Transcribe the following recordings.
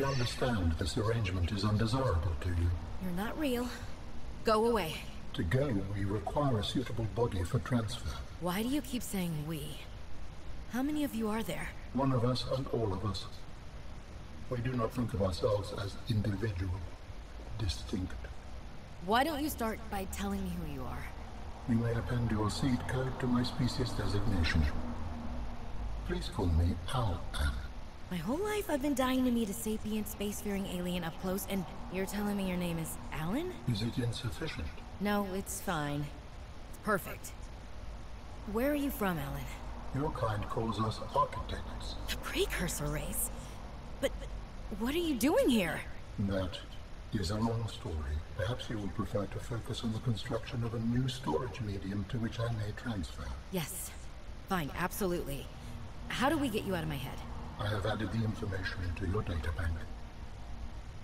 We understand this arrangement is undesirable to you. You're not real. Go away. To go, we require a suitable body for transfer. Why do you keep saying we? How many of you are there? One of us and all of us. We do not think of ourselves as individual, distinct. Why don't you start by telling me who you are? You may append your seed code to my species designation. Please call me Al. My whole life I've been dying to meet a sapient spacefaring alien up close, and you're telling me your name is Alan? Is it insufficient? No, it's fine. It's perfect. Where are you from, Alan? Your kind calls us architects. The precursor race? But what are you doing here? That is a long story. Perhaps you would prefer to focus on the construction of a new storage medium to which I may transfer. Yes. Fine, absolutely. How do we get you out of my head? I have added the information into your data bank.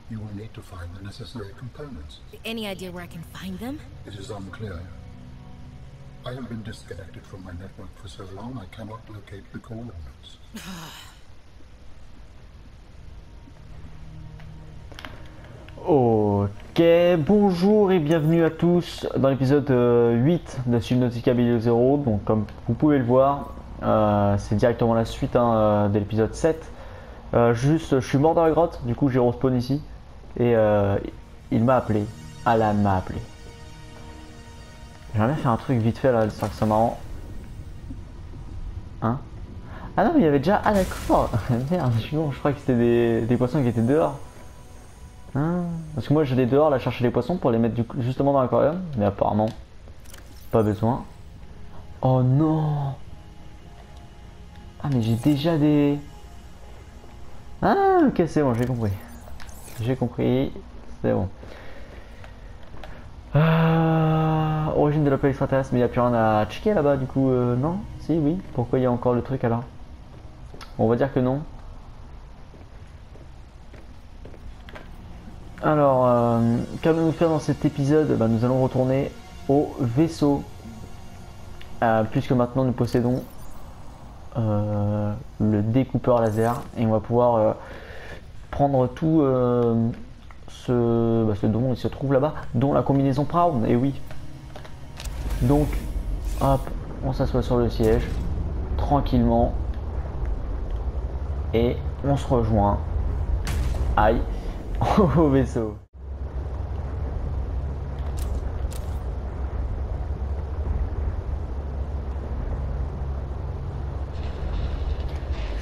You will need to find the necessary components. Any idea where I can find them? It is unclear. I have been disconnected from my network for so long I cannot locate the coordinates. Ok, bonjour et bienvenue à tous dans l'épisode 8 de Subnautica Below Zero. Donc comme vous pouvez le voir, c'est directement la suite de l'épisode 7. Je suis mort dans la grotte, du coup j'ai respawn ici. Et il m'a appelé, Alan m'a appelé. J'aimerais bien faire un truc vite fait là, c'est marrant. Hein? Ah non mais il y avait déjà... Ah d'accord. Merde, je suis bon, je crois que c'était des poissons qui étaient dehors. Parce que moi j'allais dehors là chercher les poissons pour les mettre justement dans l'aquarium, mais apparemment pas besoin. Oh non. Ah mais j'ai déjà des... Ah ok c'est bon, j'ai compris. J'ai compris, c'est bon. Origine de la plaie extraterrestre, mais il n'y a plus rien à checker là-bas du coup, non? Si, oui. Pourquoi il y a encore le truc alors? On va dire que non. Alors, qu'allons-nous faire dans cet épisode? Nous allons retourner au vaisseau. Puisque maintenant nous possédons le découpeur laser. Et on va pouvoir prendre tout ce dont il se trouve là-bas. Dont la combinaison Brown, et oui. Donc, hop, on s'assoit sur le siège. Tranquillement. Et on se rejoint. Aïe. Au vaisseau.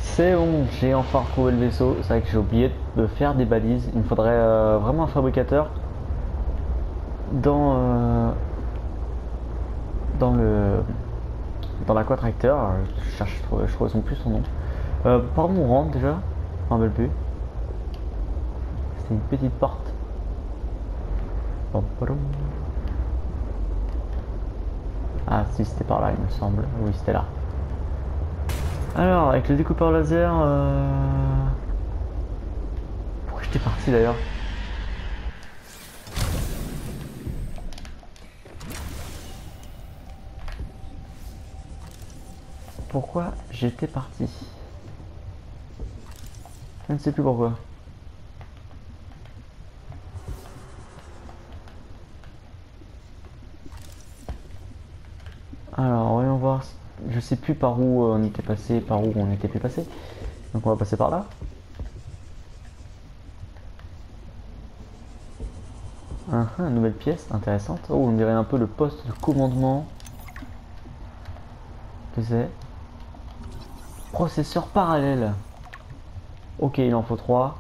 C'est bon, j'ai enfin retrouvé le vaisseau. C'est vrai que j'ai oublié de faire des balises. Il me faudrait vraiment un fabricateur dans l'aquatracteur. Je cherche, je trouvais son nom. Par où on rentre déjà? Je m'en rappelle plus. C'est une petite porte. Ah si, c'était par là il me semble. Oui, c'était là. Alors, avec le découpeur laser... Pourquoi j'étais parti d'ailleurs? Pourquoi j'étais parti? Je ne sais plus pourquoi. Alors voyons voir, je sais plus par où on était passé, par où on était plus passé. Donc on va passer par là. Nouvelle pièce, intéressante. Oh, on dirait un peu le poste de commandement. Qu'est-ce que c'est? Processeur parallèle. Ok, il en faut 3.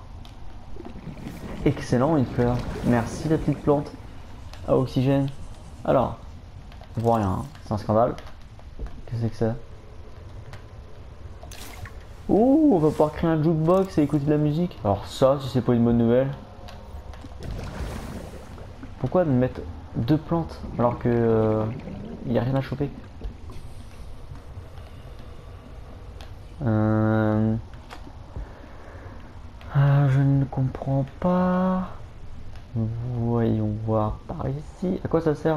Excellent, une fleur. Merci la petite plante à oxygène. Alors, on voit rien, hein. C'est un scandale. Qu'est-ce que c'est que ça? Oh, on va pouvoir créer un jukebox et écouter de la musique. Alors ça, si c'est pas une bonne nouvelle. Pourquoi me mettre 2 plantes alors que il n'y a rien à choper? Je ne comprends pas. Voyons voir par ici. À quoi ça sert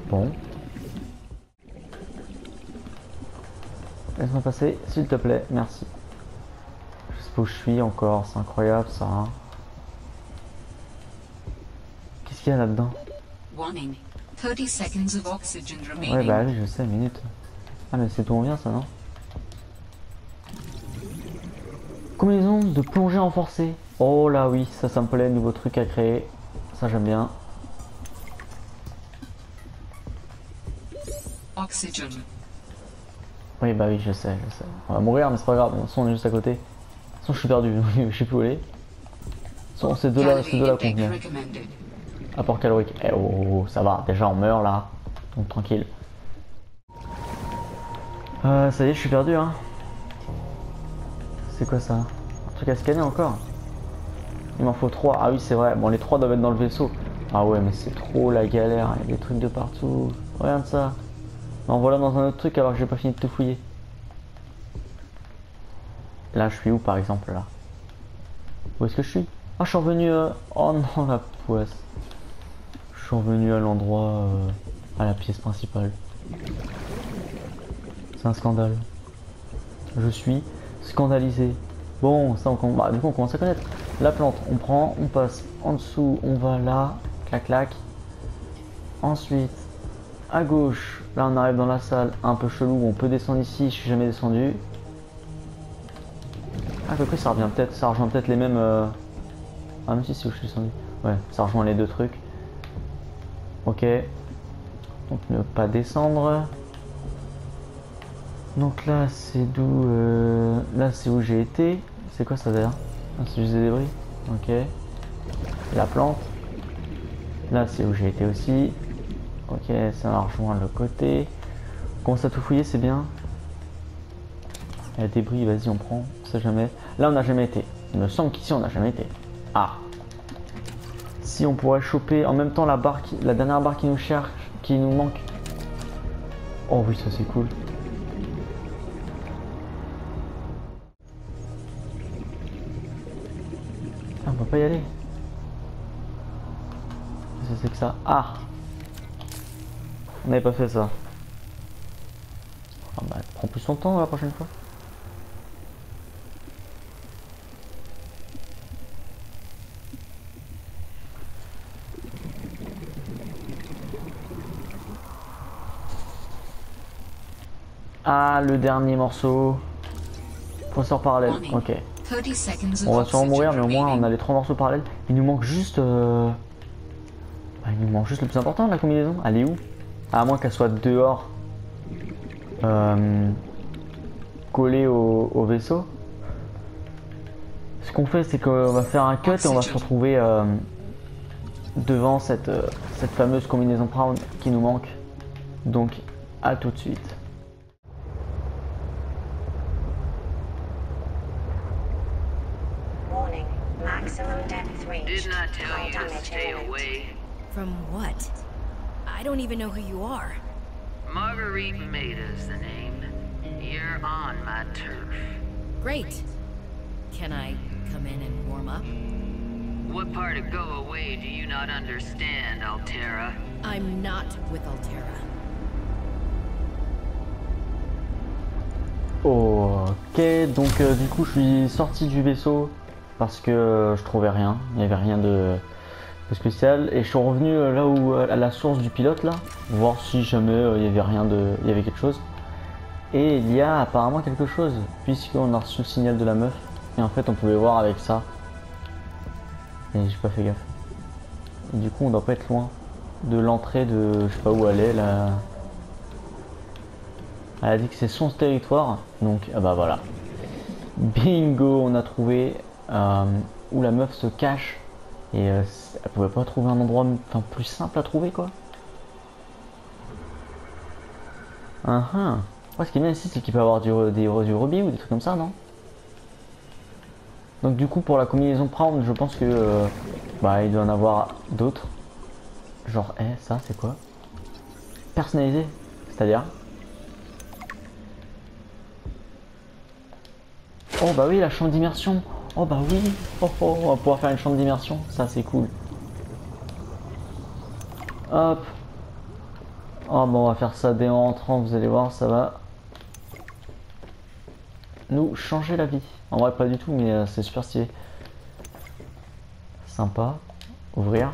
Bon. Laisse-moi passer, s'il te plaît, merci. Je sais pas où je suis encore, c'est incroyable ça. Hein. Qu'est-ce qu'il y a là-dedans? Warning. 30 seconds of oxygen Ouais, remaining. bah oui, je sais, minute. Ah, mais c'est d'où on vient ça, non? Combinaison de plongée renforcée. Oh là oui, ça me plaît, nouveau truc à créer. Ça j'aime bien. Oxygen. Oui bah oui, je sais. On va mourir mais c'est pas grave, de toute façon on est juste à côté. De toute façon je suis perdu, je sais plus où aller. De toute façon c'est de là qu'on vient. Recommended. Apport calorique. Eh oh, ça va, déjà on meurt là. Donc tranquille. Ça y est, je suis perdu hein. C'est quoi ça? Un truc à scanner encore? Il m'en faut 3. Ah oui c'est vrai, bon les 3 doivent être dans le vaisseau. Ah ouais mais c'est trop la galère, il y a des trucs de partout. Regarde ça. En voilà dans un autre truc alors que j'ai pas fini de tout fouiller. Là je suis où par exemple là? Où est-ce que je suis? Ah je suis revenu oh non la poisse. Je suis revenu à l'endroit à la pièce principale. C'est un scandale. Je suis scandalisé. Bon ça bah, du coup on commence à connaître. La plante, on prend, on passe en dessous, on va là, clac clac. Ensuite, à gauche, là on arrive dans la salle un peu chelou, on peut descendre ici, je suis jamais descendu. Ah, à peu près ça rejoint peut-être les mêmes... Ah mais si c'est où je suis descendu. Ouais, ça rejoint les deux trucs. Ok. Donc ne pas descendre. Donc là c'est d'où... Là c'est où j'ai été. C'est quoi ça d'ailleurs? Ah, c'est juste des débris. Ok. La plante. Là c'est où j'ai été aussi. Ok, ça va rejoindre le côté. On commence à tout fouiller, c'est bien. Il y a des débris, vas-y on prend, on sait jamais. Là on n'a jamais été. Il me semble qu'ici on n'a jamais été. Ah. Si on pourrait choper en même temps la barre la dernière barre qui nous cherche, qui nous manque. Oh oui ça c'est cool. Ah, on peut pas y aller. Qu'est-ce que c'est que ça? Ah. On n'avait pas fait ça. Ah bah, prends plus son temps la prochaine fois. Ah, le dernier morceau. Professeur parallèle, ok. 30 seconds of On va sûrement mourir, oxygen mais au moins on remaining. a les 3 morceaux parallèles. Il nous manque juste... Bah, il nous manque juste le plus important de la combinaison. Elle est où? À moins qu'elle soit dehors. Collée au vaisseau. Ce qu'on fait, c'est qu'on va faire un cut et on va se retrouver devant cette fameuse combinaison Brown qui nous manque. Donc, à tout de suite. Warning, maximum depth reached. Didn't I tell High you to damage stay imminent. away? From what? I don't even know who you are. Marguerite Maida's the name. You're on my turf. Great. Can I come in and warm up? What part of go away do you not understand, Altera? I'm not with Altera. Ok, donc du coup je suis sorti du vaisseau parce que je trouvais rien, il n'y avait rien de spécial et je suis revenu là où à la source du pilote là, voir si jamais il y avait rien de, il y avait quelque chose. Et il y a apparemment quelque chose puisqu'on a reçu le signal de la meuf et en fait on pouvait voir avec ça. Et j'ai pas fait gaffe. Et du coup on doit pas être loin de l'entrée de, je sais pas où elle est là. Elle a dit que c'est son territoire, donc ah bah voilà. Bingo, on a trouvé où la meuf se cache et elle pouvait pas trouver un endroit plus simple à trouver quoi. Ouais, ce qui est bien ici c'est qu'il peut y avoir du rubis ou des trucs comme ça, non? Donc du coup pour la combinaison Brown, je pense que bah il doit en avoir d'autres. Genre, ça c'est quoi? Personnalisé, c'est-à-dire? Oh bah oui, la chambre d'immersion. Oh bah oui. Oh, on va pouvoir faire une chambre d'immersion. Ça c'est cool. Hop. Oh bah on va faire ça dès en rentrant, vous allez voir, ça va. nous changer la vie. En vrai, pas du tout, mais c'est super stylé. Sympa. Ouvrir.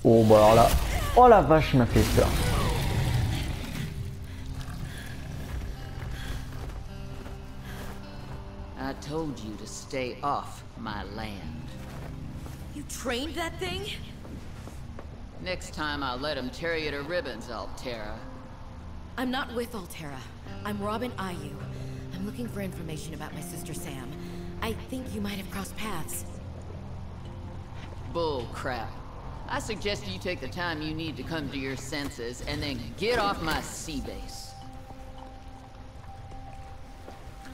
Oh, bah alors là. Oh la vache, il m'a fait peur. I told you to stay off my land. You trained that thing? Next time I'll let him tear you to ribbons, Altera. I'm not with Altera. I'm Robin Ayu. I'm looking for information about my sister Sam. I think you might have crossed paths. Bull crap. I suggest you take the time you need to come to your senses and then get off my sea base.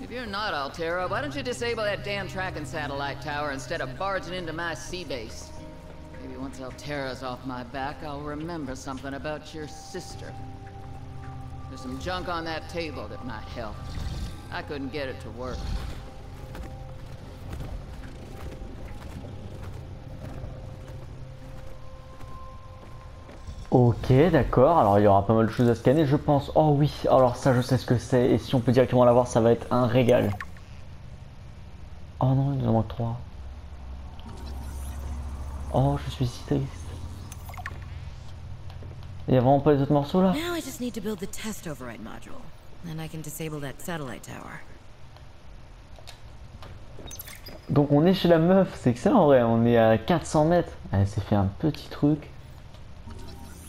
If you're not Altera, why don't you disable that damn tracking satellite tower instead of barging into my sea base? Maybe once Altera's off my back, I'll remember something about your sister. There's some junk on that table that might help. I couldn't get it to work. Ok, d'accord. Alors il y aura pas mal de choses à scanner, je pense. Oh oui, alors ça je sais ce que c'est. Et si on peut directement l'avoir, ça va être un régal. Oh non, il nous en manque 3. Oh, je suis si triste. Il y a vraiment pas les autres morceaux là? Now I just need to build the test override module. Then I can disable that satellite tower. Donc on est chez la meuf, c'est excellent en vrai. On est à 400 mètres. Elle s'est fait un petit truc.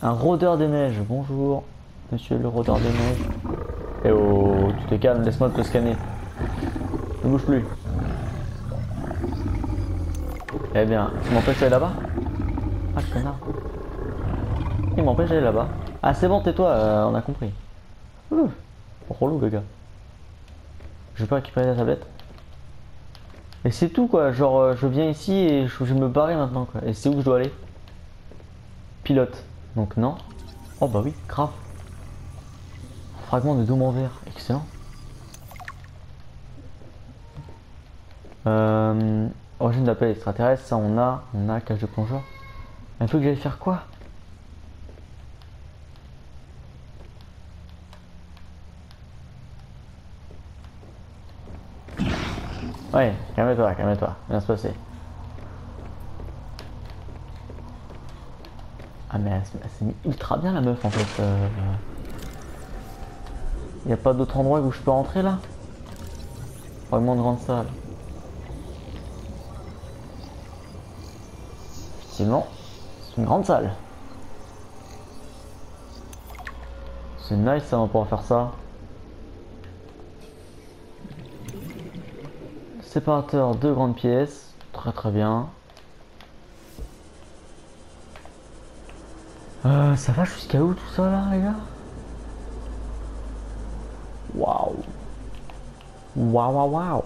Un rôdeur des neiges, bonjour, monsieur le rôdeur des neiges. Eh oh, tu te calmes, laisse-moi te scanner. Ne bouge plus. Eh bien, tu m'empêches d'aller là-bas? Ah, le connard. Il m'empêche d'aller là-bas. Ah, c'est bon, tais-toi, on a compris. Ouh, relou le gars. Je peux récupérer la tablette. Et c'est tout quoi, genre je viens ici et je vais me barrer maintenant quoi. Et c'est où que je dois aller? Pilote. Donc non. Oh bah oui, grave. Fragment de dôme en verre, excellent. Origine d'appel extraterrestre, ça on a cage de plongeur. Il faut que j'aille faire quoi? Ouais, calme-toi, calme-toi, bien se passer. Ah mais elle s'est mis ultra bien la meuf en fait. Y a pas d'autre endroit où je peux rentrer là? Vraiment grande salle. Effectivement, c'est une grande salle. C'est nice ça, on va pouvoir faire ça. Séparateur, 2 grandes pièces. Très très bien. Ça va jusqu'à où tout ça là les gars? Waouh. Waouh waouh waouh.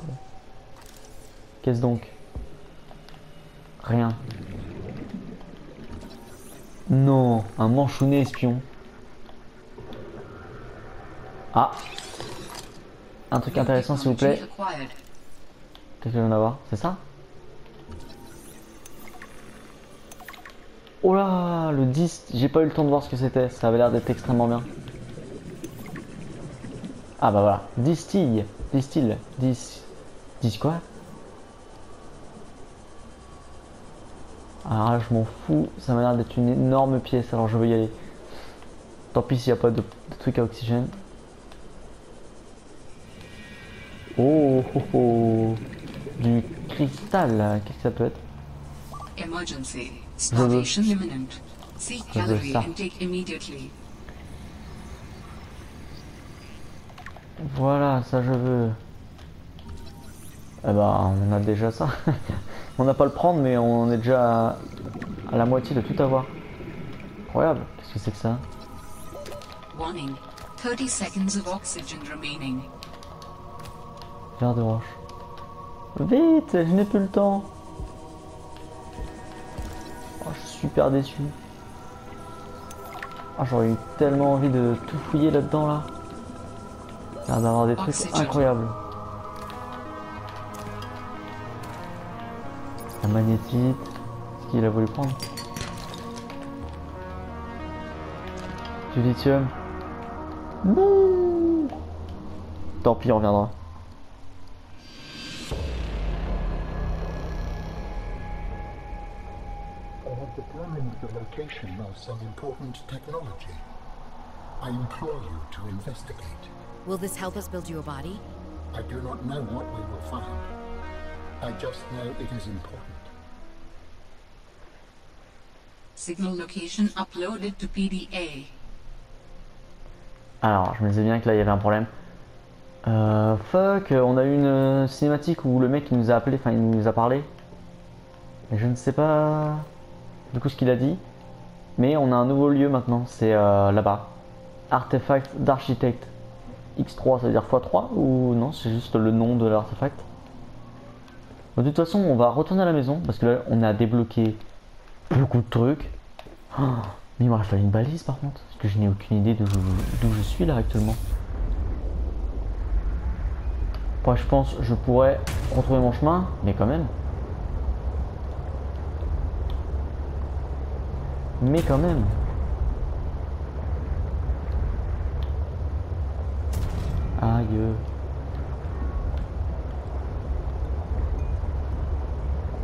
Qu'est-ce donc? Rien. Non, un manchonnet espion. Ah. Un truc intéressant s'il vous plaît. Qu'est-ce que je viens d'avoir? C'est ça? Oh là, le 10, j'ai pas eu le temps de voir ce que c'était, ça avait l'air d'être extrêmement bien. Ah bah voilà, distille, 10 quoi? Alors là je m'en fous, ça m'a l'air d'être une énorme pièce, alors je veux y aller. Tant pis s'il n'y a pas de truc à oxygène. Oh, oh, oh. Du cristal, qu'est-ce que ça peut être? Emergency. Starvation imminent. Seek Je veux calorie ça. intake immediately. Voilà, ça je veux. Eh ben, on a déjà ça. On n'a pas le prendre, mais on est déjà à la moitié de tout avoir. Incroyable, qu'est-ce que c'est que ça? Warning. 30 seconds of oxygen remaining. Verre de roche. Vite, je n'ai plus le temps. Oh, je suis super déçu. Ah, j'aurais eu tellement envie de tout fouiller là-dedans là. Il y a d'avoir des trucs incroyables. La magnétite. Est-ce qu'il a voulu prendre? Du lithium. Non. Tant pis, on reviendra. I have determined the location of some important technology. I implore you to investigate. Will this help us build you a body? I do not know what we will find. I just know it is important. Signal location uploaded to PDA. Alors, je me disais bien que là il y avait un problème. Fuck, on a eu une cinématique où le mec il nous a appelé, enfin il nous a parlé. Et je ne sais pas du coup ce qu'il a dit. Mais on a un nouveau lieu maintenant, c'est là-bas. Artefact d'architecte. X3, ça veut dire x3 ou non, c'est juste le nom de l'artefact. De toute façon, on va retourner à la maison parce que là on a débloqué beaucoup de trucs. Oh, mais il m'aurait fallu une balise par contre, parce que je n'ai aucune idée d'où je suis là actuellement. Moi je pense que je pourrais retrouver mon chemin, mais quand même. Mais quand même. Aïe.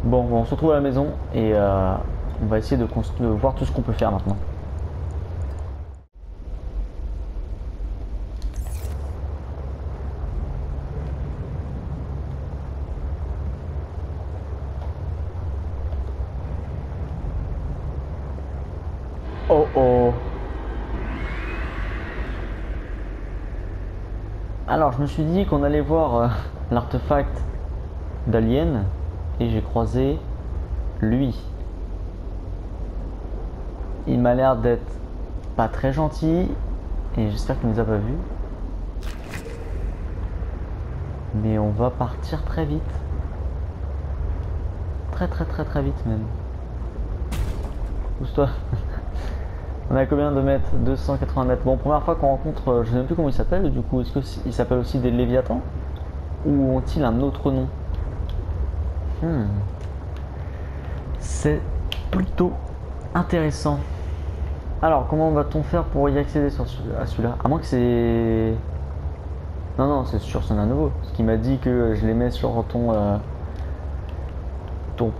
Bon, on se retrouve à la maison et on va essayer de voir tout ce qu'on peut faire maintenant. Oh oh. Alors je me suis dit qu'on allait voir l'artefact d'Alien et j'ai croisé lui. Il m'a l'air d'être pas très gentil et j'espère qu'il nous a pas vus. Mais on va partir très vite. Très vite même. Pousse-toi. On est à combien de mètres? 280 mètres. Bon, première fois qu'on rencontre, je ne sais plus comment il s'appelle, du coup, est-ce qu'il s'appelle aussi des Léviathans? Ou ont-ils un autre nom? C'est plutôt intéressant. Alors, comment va-t-on faire pour y accéder à celui-là? À moins que c'est... Non, c'est sûr, c'est un nouveau. Parce qu'il m'a dit que je les mets sur ton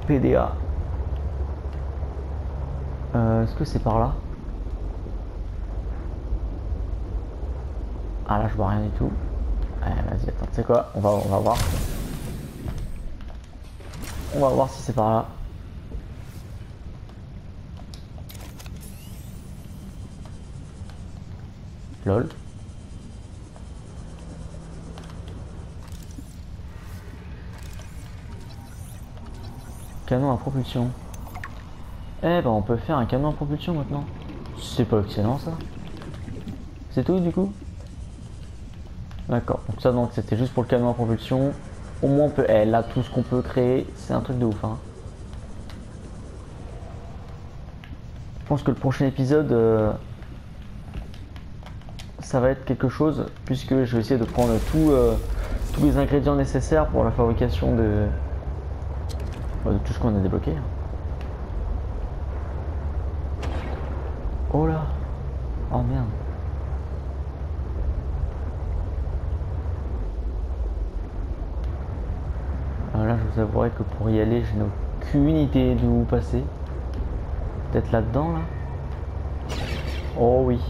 PDA. Est-ce que c'est par là? Ah là je vois rien du tout. Allez, vas-y, attends, tu sais quoi, on va voir. On va voir si c'est par là. Lol. Canon à propulsion. Eh ben on peut faire un canon à propulsion maintenant. C'est pas excellent ça. C'est tout du coup? D'accord, donc ça donc c'était juste pour le canon à propulsion. Au moins on peut... Eh là tout ce qu'on peut créer, c'est un truc de ouf hein. Je pense que le prochain épisode ça va être quelque chose, puisque je vais essayer de prendre tous les ingrédients nécessaires pour la fabrication de tout ce qu'on a débloqué. Oh là. Oh merde. Alors là, je vous avouerai que pour y aller, je n'ai aucune idée d'où passer. Peut-être là-dedans, là. Oh oui.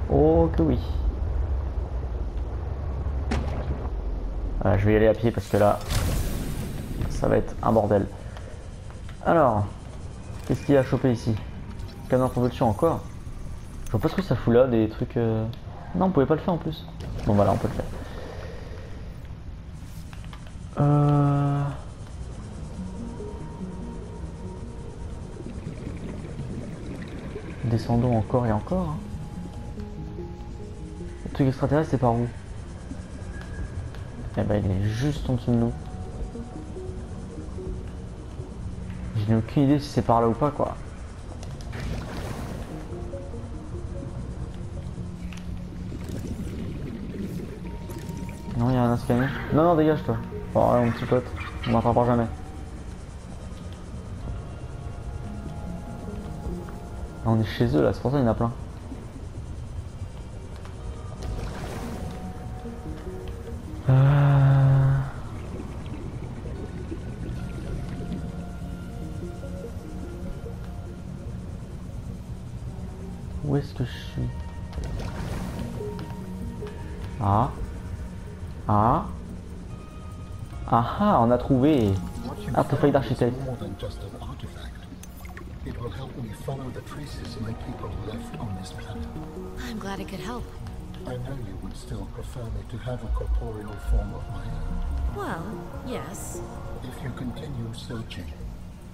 Oh que oui. Voilà, je vais y aller à pied parce que là, ça va être un bordel. Alors, qu'est-ce qu'il y a à choper ici? Canon à propulsion encore. Je vois pas ce que ça fout là, des trucs... Non, on pouvait pas le faire en plus. Bon voilà, on peut le faire. Descendons encore et encore. Hein. Le truc extraterrestre, c'est par où? Eh ben, il est juste en dessous de nous. Je n'ai aucune idée si c'est par là ou pas, quoi. Non, il y a un scanner. Non, dégage-toi. Bon, ouais, mon petit pote, on m'attrapera jamais. On est chez eux là, c'est pour ça qu'il y en a plein. je suis. Ah. Ah. Ah ah, on a trouvé. What you Artefact found d'architecte. is more than just an artifact. It will help me follow the traces my people left on this planet. I'm glad it could help. I know you would still prefer me to have a corporeal form of my own. Well, yes. If you continue searching,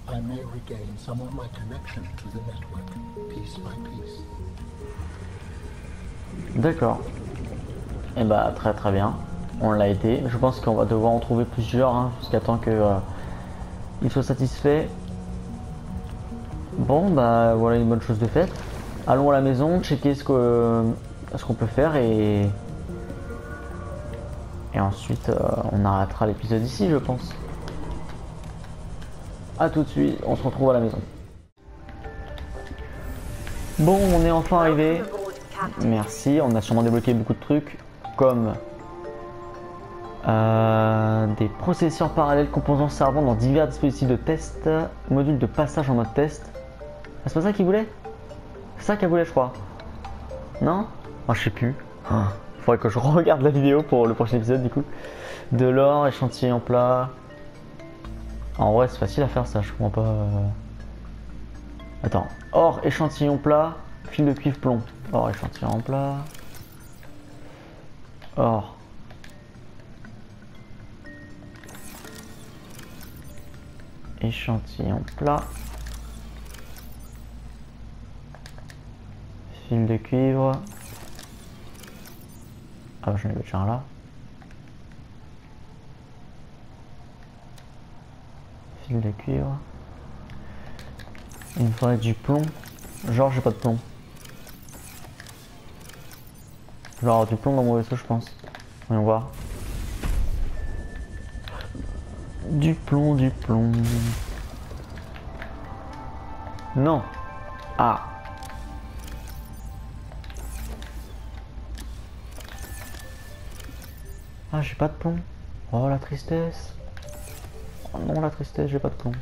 I may regain some of my connection to the network, piece by piece. D'accord. Et bah très très bien. On l'a été. Je pense qu'on va devoir en trouver plusieurs hein, jusqu'à temps que il soit satisfait. Bon bah voilà une bonne chose de faite. Allons à la maison, checker ce qu'on peut faire et ensuite on arrêtera l'épisode ici je pense. A tout de suite, on se retrouve à la maison. Bon, on est enfin arrivé. Merci, on a sûrement débloqué beaucoup de trucs comme des processeurs parallèles composants servant dans divers dispositifs de test, module de passage en mode test. Ah, c'est pas ça qu'il voulait? C'est ça qu'elle voulait je crois. Non? Oh, je sais plus. Il faudrait que je regarde la vidéo pour le prochain épisode du coup. De l'or, échantillon plat. En vrai c'est facile à faire ça, je comprends pas. Attends, or, échantillon plat, fil de cuivre plomb. Or, échantillon plat. Or. Échantillon plat. Fil de cuivre. Ah, j'en ai déjà un là. Fil de cuivre. Il me faudrait du plomb. Genre, j'ai pas de plomb. Je vais avoir du plomb dans mon vaisseau, je pense. Voyons voir. Du plomb, du plomb. Non. Ah. Ah, j'ai pas de plomb. Oh, la tristesse. Oh non, la tristesse, j'ai pas de plomb.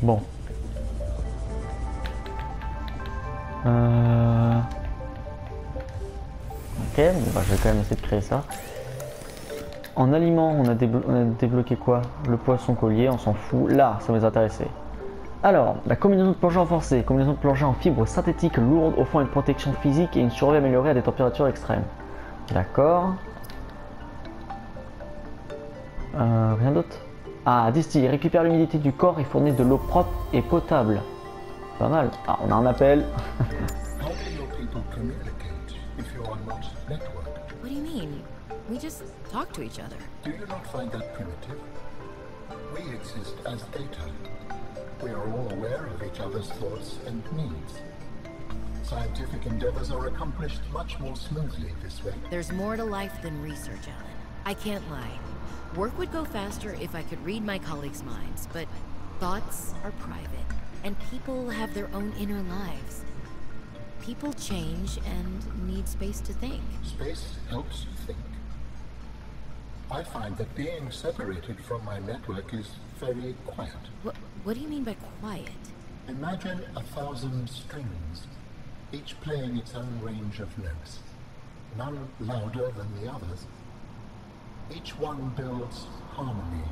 Bon. Ok, bon, bah, je vais quand même essayer de créer ça. En aliment, on a débloqué quoi? Le poisson collier, on s'en fout. Là, ça va nous intéresser. Alors, la combinaison de plongée renforcée, combinaison de plongée en fibres synthétiques lourdes offrant une protection physique et une survie améliorée à des températures extrêmes. D'accord. Rien d'autre. Ah, distille, récupère l'humidité du corps et fournit de l'eau propre et potable. Pas mal. Ah, on a un appel. How do your people communicate if you are not networked? What do you mean? We just talk to each other. Do you not find that primitive? We exist as data. We are all aware of each other's thoughts and needs. Scientific endeavors are accomplished much more smoothly this way. There's more to life than research, Alan. I can't lie. Work would go faster if I could read my colleagues' minds, but thoughts are private, and people have their own inner lives. People change and need space to think. Space helps you think. I find that being separated from my network is very quiet. What do you mean by quiet? Imagine 1,000 strings, each playing its own range of notes, none louder than the others. Each one builds harmony,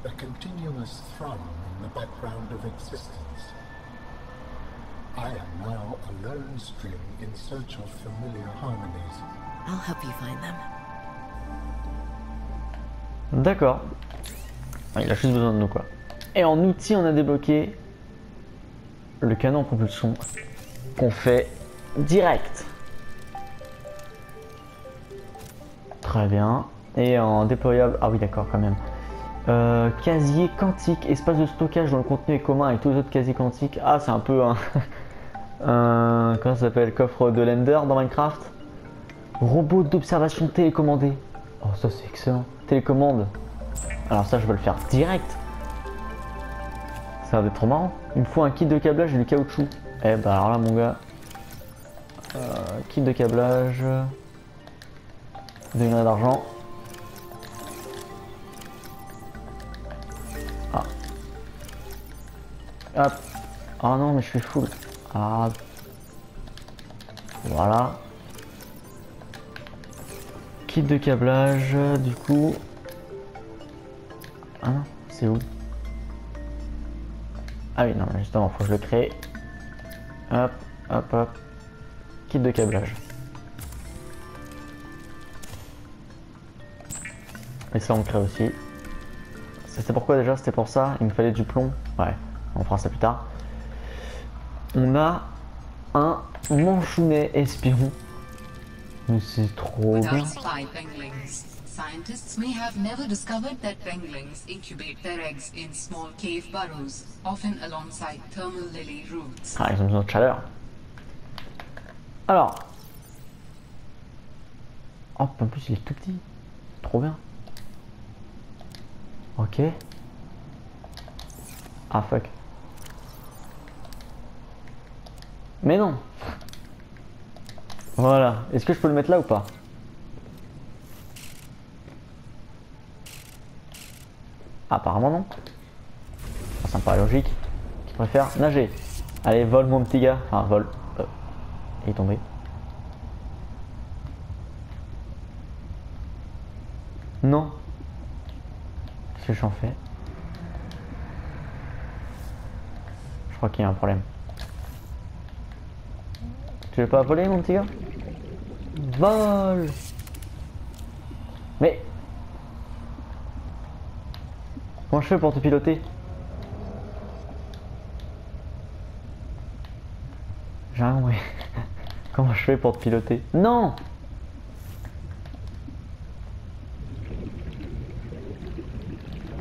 a continuous thrum in the background of existence. I am now a lone string in search of familiar harmonies. I'll help you find them. D'accord. Il a juste besoin de nous quoi. Et en outil, on a débloqué le canon en propulsion qu'on fait direct. Très bien. Et en déployable, ah oui d'accord quand même. Casier quantique, espace de stockage dont le contenu est commun avec tous les autres casiers quantiques. Ah c'est un peu un, comment ça s'appelle, coffre de Lender dans Minecraft. Robot d'observation télécommandé. Oh ça c'est excellent. Télécommande. Alors ça je vais le faire direct. Ça va être trop marrant. Il me faut un kit de câblage et du caoutchouc. Eh bah alors là mon gars. Kit de câblage. 2 minerais d'argent. Ah. Hop. Oh non, mais je suis full. Ah. Voilà. Kit de câblage, du coup. Ah non, c'est où? Ah oui, non, justement, faut que je le crée. Hop, hop, hop. Kit de câblage. Et ça, on le crée aussi. C'était pourquoi déjà? C'était pour ça? Il me fallait du plomb. Ouais, on fera ça plus tard. On a un manchounet espion. Mais c'est trop bien. Without spy penguins, scientists may have never discovered that penguins incubate their eggs in small cave burrows, often alongside thermal lily roots. Ah, ils ont besoin de chaleur. Alors. Oh, en plus, il est tout petit. Trop bien. Ok. Ah, fuck. Mais non. Voilà. Est-ce que je peux le mettre là ou pas? Apparemment non. Ça me paraît logique. Qui préfère nager. Allez, vole mon petit gars. Enfin, vole. Il est tombé. Non. Qu'est-ce que j'en fais? Je crois qu'il y a un problème. Tu veux pas voler mon petit gars? Vole! Mais... comment je fais pour te piloter? J'ai rien compris. Comment je fais pour te piloter? Non!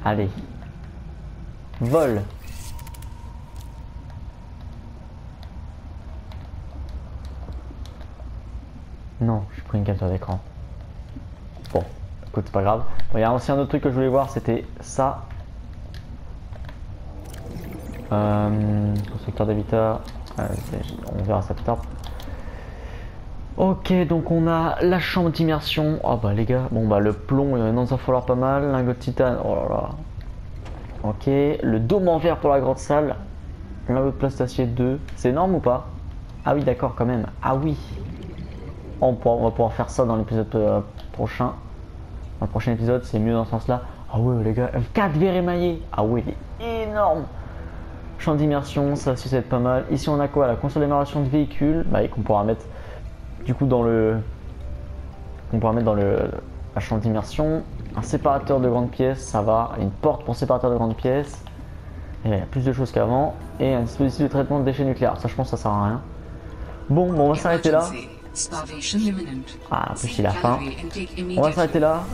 Allez. Vole. Non, j'ai pris une capture d'écran. Bon, écoute, c'est pas grave. Bon, il y a aussi un autre truc que je voulais voir, c'était ça. Constructeur d'habitat. On verra ça plus tard. Ok, donc on a la chambre d'immersion. Oh bah les gars, bon bah le plomb, il va falloir pas mal. Lingot de titane, oh là là. Ok, le dôme en verre pour la grande salle. Lingot de place d'acier 2. C'est énorme ou pas? Ah oui, d'accord, quand même. Ah oui. On va pouvoir faire ça dans l'épisode prochain. Dans le prochain épisode, c'est mieux dans ce sens-là. Ah ouais, les gars, 4 verres émaillés. Ah ouais, il est énorme. Champ d'immersion, ça aussi, ça va être pas mal. Ici, on a quoi? La console d'amélioration de véhicules. Bah, et qu'on pourra mettre du coup dans le. La chambre d'immersion. Un séparateur de grandes pièces, ça va. Une porte pour séparateur de grandes pièces. Et il y a plus de choses qu'avant. Et un dispositif de traitement de déchets nucléaires. Ça, je pense que ça sert à rien. Bon, on va s'arrêter là. Ah, en plus il a faim. On va s'arrêter là.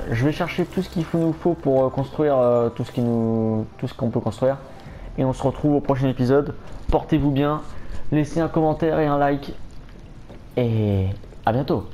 Je vais chercher tout ce qu'il nous faut pour construire tout ce qu'on peut construire. Et on se retrouve au prochain épisode. Portez-vous bien. Laissez un commentaire et un like. Et à bientôt.